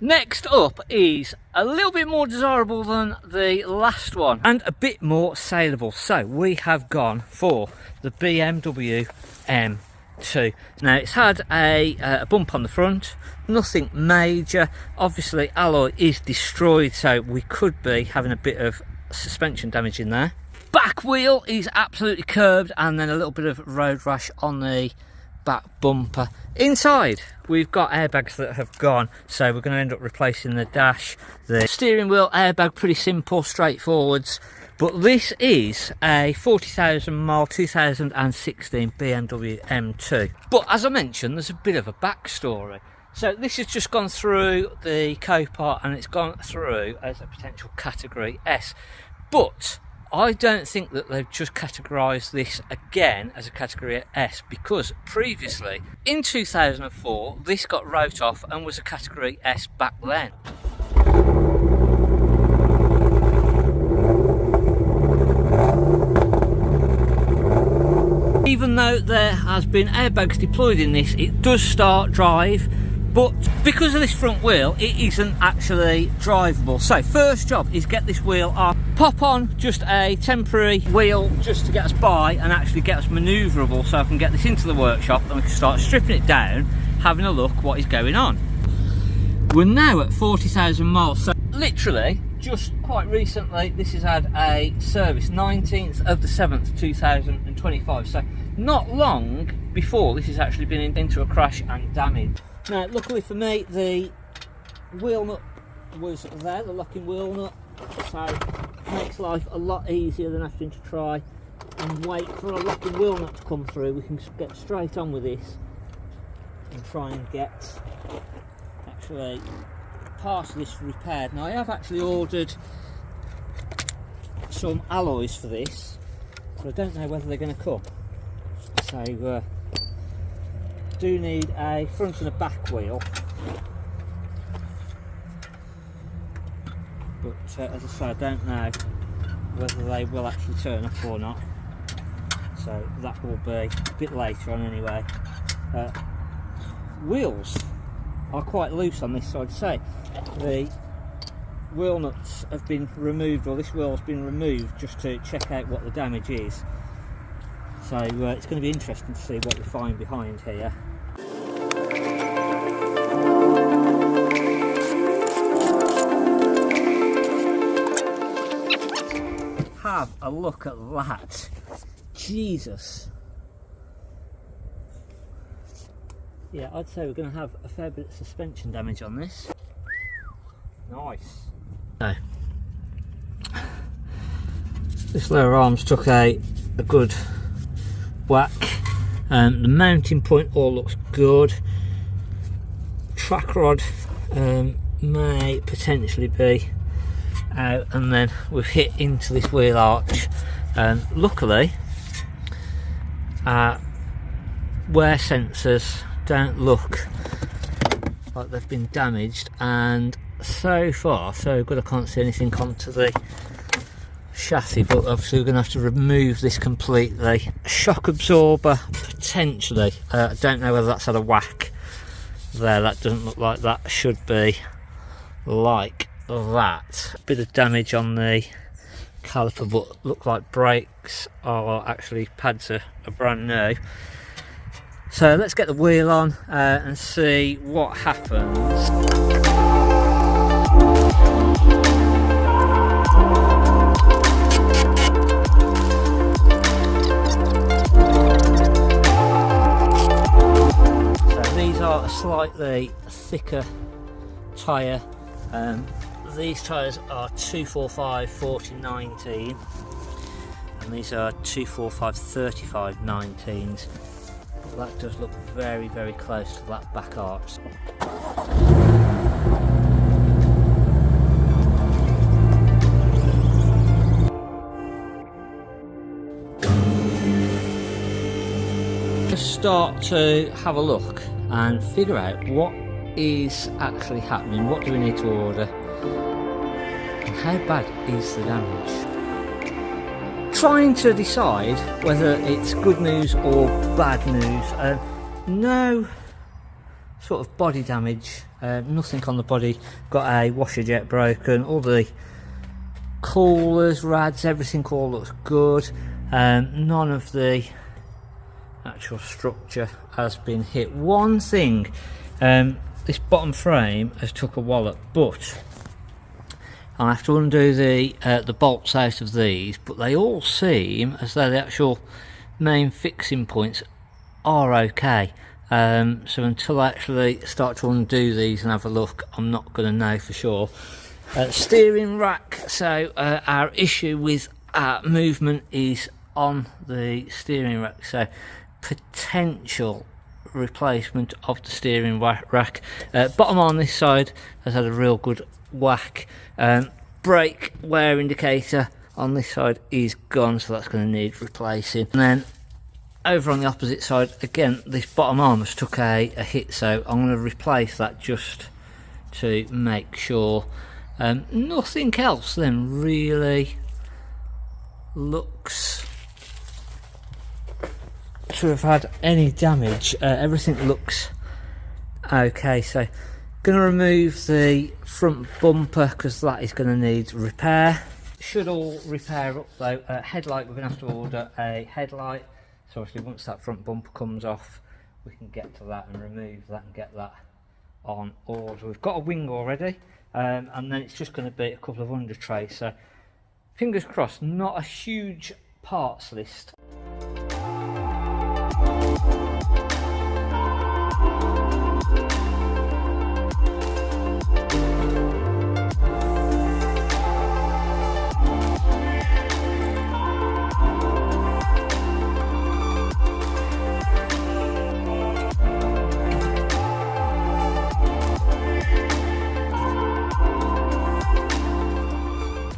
Next up is a little bit more desirable than the last one and a bit more saleable. So we have gone for the BMW M2. Now it's had a bump on the front, nothing major. Obviously alloy is destroyed, so we could be having a bit of suspension damage in there. Back wheel is absolutely curbed, and then a little bit of road rash on the back bumper. Inside we've got airbags that have gone, so we're going to end up replacing the dash, the steering wheel airbag. Pretty simple, straightforwards. But this is a 40,000 mile 2016 BMW M2. But as I mentioned, there's a bit of a backstory. So this has just gone through the copart, and it's gone through as a potential category S. But I don't think that they've just categorised this again as a category S, because previously in 2004 this got wrote off and was a category S back then. Even though there has been airbags deployed in this, it does start drive, but because of this front wheel it isn't actually drivable. So first job is get this wheel off, pop on just a temporary wheel just to get us by and actually get us manoeuvrable, so I can get this into the workshop and we can start stripping it down, having a look what is going on. We're now at 40,000 miles, so literally just quite recently this has had a service, 19th of the 7th 2025, so not long before this has actually been into a crash and damage. Now luckily for me the wheel nut was there, the locking wheel nut, so it makes life a lot easier than having to try and wait for a locking wheel nut to come through. We can get straight on with this and try and get actually part of this repaired. Now I have actually ordered some alloys for this, but I don't know whether they're going to come. So do need a front and a back wheel, but as I say, I don't know whether they will actually turn up or not, so that will be a bit later on anyway. Wheels are quite loose on this, so I'd say the wheel nuts have been removed, or this wheel has been removed just to check out what the damage is. So it's going to be interesting to see what we find behind here. Have a look at that. Jesus. Yeah, I'd say we're going to have a fair bit of suspension damage on this. Nice. So, this lower arm's took a good whack. The mounting point all looks good. Track rod may potentially be out, and then we've hit into this wheel arch. Luckily, wear sensors don't look like they've been damaged, and so far so good. I can't see anything onto the chassis, but obviously we're going to have to remove this completely. Shock absorber potentially, I don't know whether that's had a whack there. That doesn't look like that. Should be like that. Bit of damage on the caliper, but look like brakes are actually, pads are brand new. So let's get the wheel on and see what happens. So these are a slightly thicker tyre. These tyres are 245 40 19, and these are 245 35 19s. That does look very, very close to that back arch. Just start to have a look and figure out what is actually happening, what do we need to order, and how bad is the damage. Trying to decide whether it's good news or bad news. No sort of body damage, nothing on the body. Got a washer jet broken, all the coolers, rads, everything all looks good. None of the actual structure has been hit. One thing, this bottom frame has took a wallop, but I'll have to undo the bolts out of these, but they all seem as though the actual main fixing points are okay. So until I actually start to undo these and have a look, I'm not going to know for sure. Steering rack, so our issue with movement is on the steering rack, so potential replacement of the steering rack. Bottom on this side has had a real good whack. Brake wear indicator on this side is gone, so that's going to need replacing. And then over on the opposite side, again, this bottom arm has took a hit, so I'm going to replace that just to make sure. Nothing else then really looks to have had any damage. Everything looks okay, so going to remove the front bumper because that is going to need repair. Should all repair up though. Headlight, we're going to have to order a headlight, so obviously once that front bumper comes off we can get to that and remove that and get that on order. We've got a wing already, and then it's just going to be a couple of under trays, so fingers crossed. Not a huge parts list.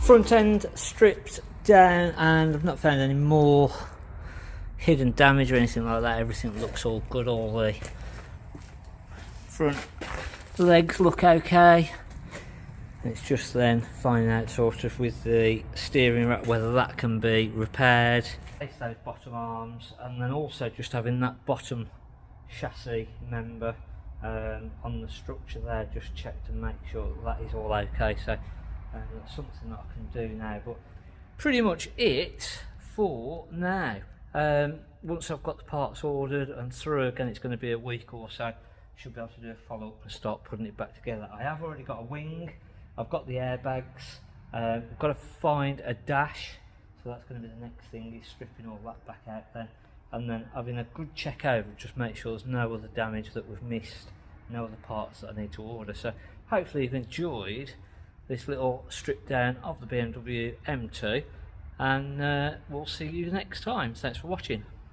Front end stripped down, and I've not found any more hidden damage or anything like that. Everything looks all good. All the front legs look okay. It's just then finding out sort of with the steering rack whether that can be repaired. Place those bottom arms, and then also just having that bottom chassis member on the structure there, just check to make sure that is all okay. So that's something that I can do now, but pretty much it for now. Once I've got the parts ordered and through, again it's going to be a week or so, should be able to do a follow-up and start putting it back together. I have already got a wing, I've got the airbags, I've got to find a dash, so that's going to be the next thing, is stripping all that back out then, and then having a good check over, just make sure there's no other damage that we've missed, no other parts that I need to order. So hopefully you've enjoyed this little strip down of the BMW M2, and we'll see you next time. Thanks for watching.